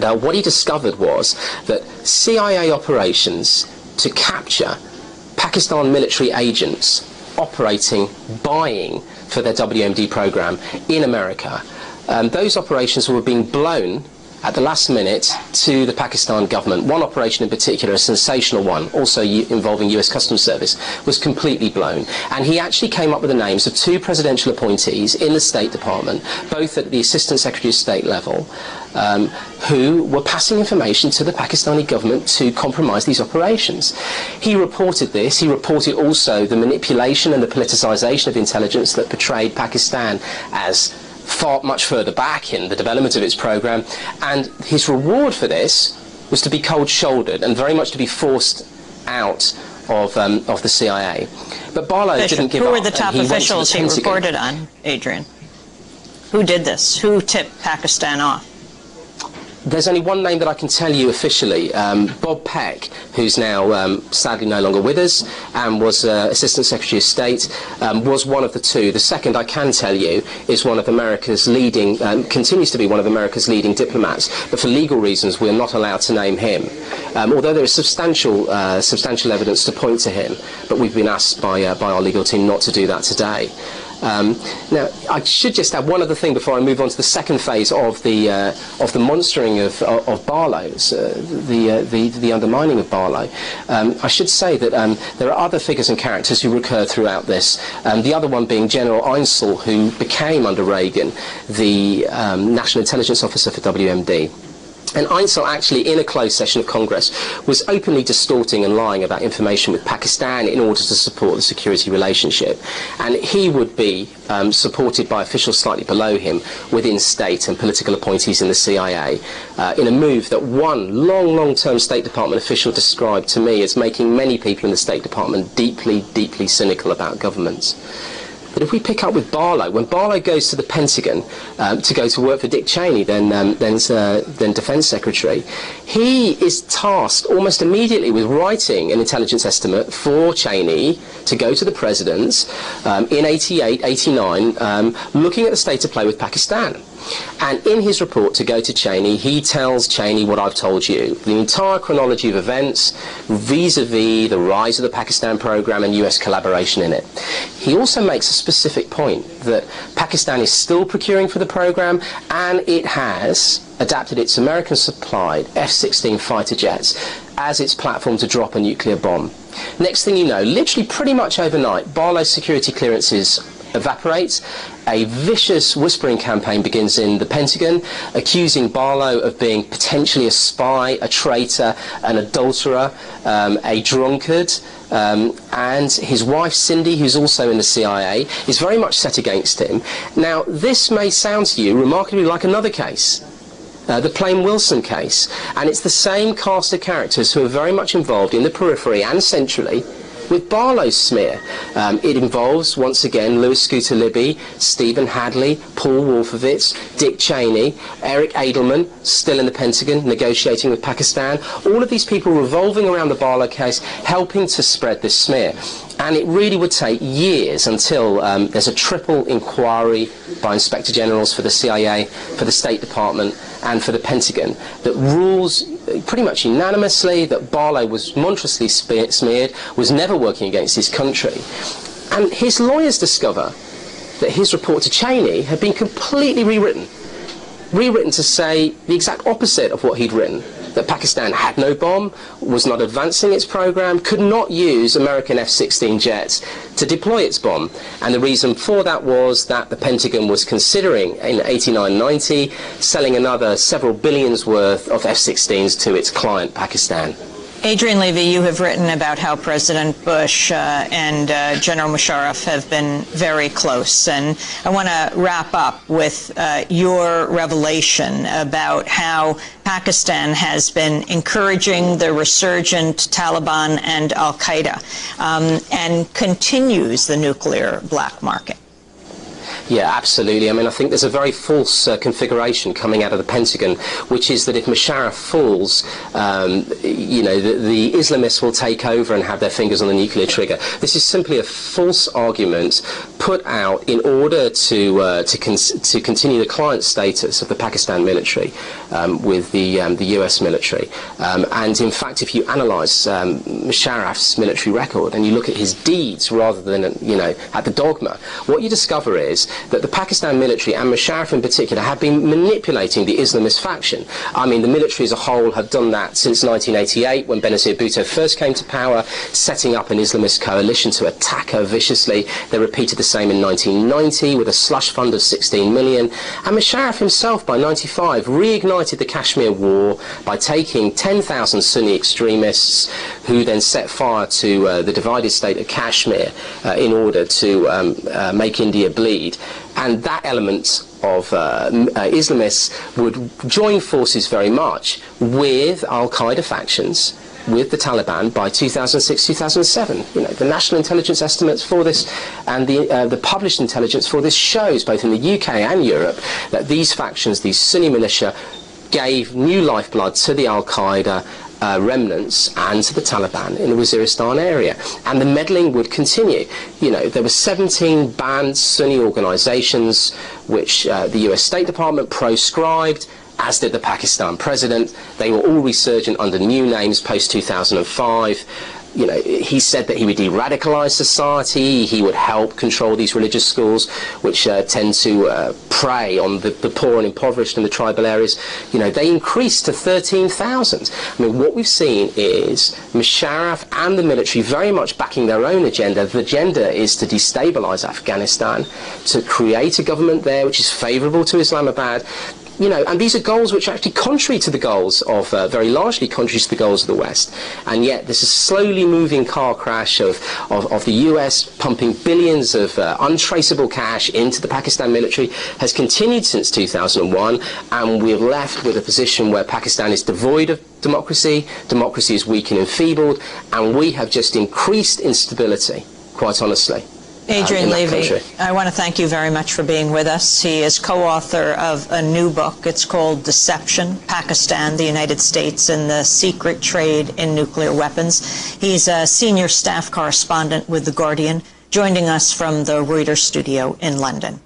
And what he discovered was that CIA operations to capture Pakistan military agents operating, buying for their WMD program in America, those operations were being blown at the last minute to the Pakistan government. One operation in particular, a sensational one, also involving US Customs Service, was completely blown. And he actually came up with the names of 2 presidential appointees in the State Department, both at the Assistant Secretary of State level, who were passing information to the Pakistani government to compromise these operations. He reported this. He reported also the manipulation and the politicization of intelligence that portrayed Pakistan as much further back in the development of its program, and his reward for this was to be cold-shouldered and very much to be forced out of the CIA. But Barlow didn't give up. Who were the top officials he reported on, Adrian? Who did this? Who tipped Pakistan off? There's only one name that I can tell you officially. Bob Peck, who's now sadly no longer with us, and was Assistant Secretary of State, was one of the 2. The second I can tell you is one of America's leading, continues to be one of America's leading diplomats, but for legal reasons we're not allowed to name him. Although there is substantial evidence to point to him, but we've been asked by our legal team not to do that today. Now, I should just add one other thing before I move on to the second phase of the monstering of Barlow's, the undermining of Barlow. I should say that there are other figures and characters who recur throughout this. The other one being General Inesoll, who became under Reagan the National Intelligence Officer for WMD. And Inesoll actually, in a closed session of Congress, was openly distorting and lying about information with Pakistan in order to support the security relationship. And he would be supported by officials slightly below him within state and political appointees in the CIA, in a move that one long-term State Department official described to me as making many people in the State Department deeply cynical about governments. But if we pick up with Barlow, when Barlow goes to the Pentagon to go to work for Dick Cheney, then Defense Secretary, he is tasked almost immediately with writing an intelligence estimate for Cheney to go to the President in 88, 89, looking at the state of play with Pakistan. And in his report to go to Cheney, he tells Cheney what I've told you, the entire chronology of events vis-a-vis the rise of the Pakistan program and US collaboration in it. He also makes a specific point that Pakistan is still procuring for the program, and it has adapted its American-supplied F-16 fighter jets as its platform to drop a nuclear bomb. Next thing you know, literally pretty much overnight, Barlow's security clearances evaporates. A vicious whispering campaign begins in the Pentagon, accusing Barlow of being potentially a spy, a traitor, an adulterer, a drunkard, and his wife Cindy, who's also in the CIA, is very much set against him. Now, this may sound to you remarkably like another case, the Plame-Wilson case, and it's the same cast of characters who are very much involved in the periphery and centrally with Barlow's smear. It involves, once again, Louis Scooter Libby, Stephen Hadley, Paul Wolfowitz, Dick Cheney, Eric Adelman, still in the Pentagon, negotiating with Pakistan. All of these people revolving around the Barlow case, helping to spread this smear. And it really would take years until there's a triple inquiry by Inspector Generals for the CIA, for the State Department, and for the Pentagon that rules pretty much unanimously that Barlow was monstrously smeared, was never working against his country. And his lawyers discover that his report to Cheney had been completely rewritten to say the exact opposite of what he'd written, that Pakistan had no bomb, was not advancing its program, could not use American F-16 jets to deploy its bomb. And the reason for that was that the Pentagon was considering in 89-90 selling another several billions worth of F-16s to its client Pakistan. Adrian Levy, you have written about how President Bush and General Musharraf have been very close, and I want to wrap up with your revelation about how Pakistan has been encouraging the resurgent Taliban and Al-Qaeda and continues the nuclear black market. Yeah, absolutely. I mean, I think there's a very false configuration coming out of the Pentagon, which is that if Musharraf falls, you know, the Islamists will take over and have their fingers on the nuclear trigger. This is simply a false argument put out in order to continue the client status of the Pakistan military with the US military. And in fact, if you analyse Musharraf's military record and you look at his deeds rather than, you know, at the dogma, what you discover is that the Pakistan military, and Musharraf in particular, have been manipulating the Islamist faction. I mean, the military as a whole have done that since 1988, when Benazir Bhutto first came to power, setting up an Islamist coalition to attack her viciously. They repeated the same in 1990 with a slush fund of 16 million. And Musharraf himself, by 95, reignited the Kashmir war by taking 10,000 Sunni extremists who then set fire to the divided state of Kashmir in order to make India bleed. And that element of Islamists would join forces very much with Al-Qaeda factions, with the Taliban by 2006-2007. You know, the national intelligence estimates for this and the published intelligence for this shows, both in the UK and Europe, that these factions, these Sunni militia, gave new lifeblood to the Al-Qaeda remnants and to the Taliban in the Waziristan area, and the meddling would continue. You know, there were 17 banned Sunni organisations which the US State Department proscribed, as did the Pakistan president. They were all resurgent under new names post-2005. You know, he said that he would de-radicalise society, he would help control these religious schools, which tend to prey on the poor and impoverished in the tribal areas. You know, they increased to 13,000. I mean, what we've seen is Musharraf and the military very much backing their own agenda. The agenda is to destabilise Afghanistan, to create a government there which is favourable to Islamabad. You know, and these are goals which are actually contrary to the goals of, very largely contrary to the goals of the West. And yet this is a slowly moving car crash of the US pumping billions of untraceable cash into the Pakistan military has continued since 2001, and we're left with a position where Pakistan is devoid of democracy, democracy is weak and enfeebled, and we have just increased instability, quite honestly. Adrian Levy, I want to thank you very much for being with us. He is co-author of a new book. It's called Deception, Pakistan, the United States, and the Secret Trade in Nuclear Weapons. He's a senior staff correspondent with The Guardian, joining us from the Reuters studio in London.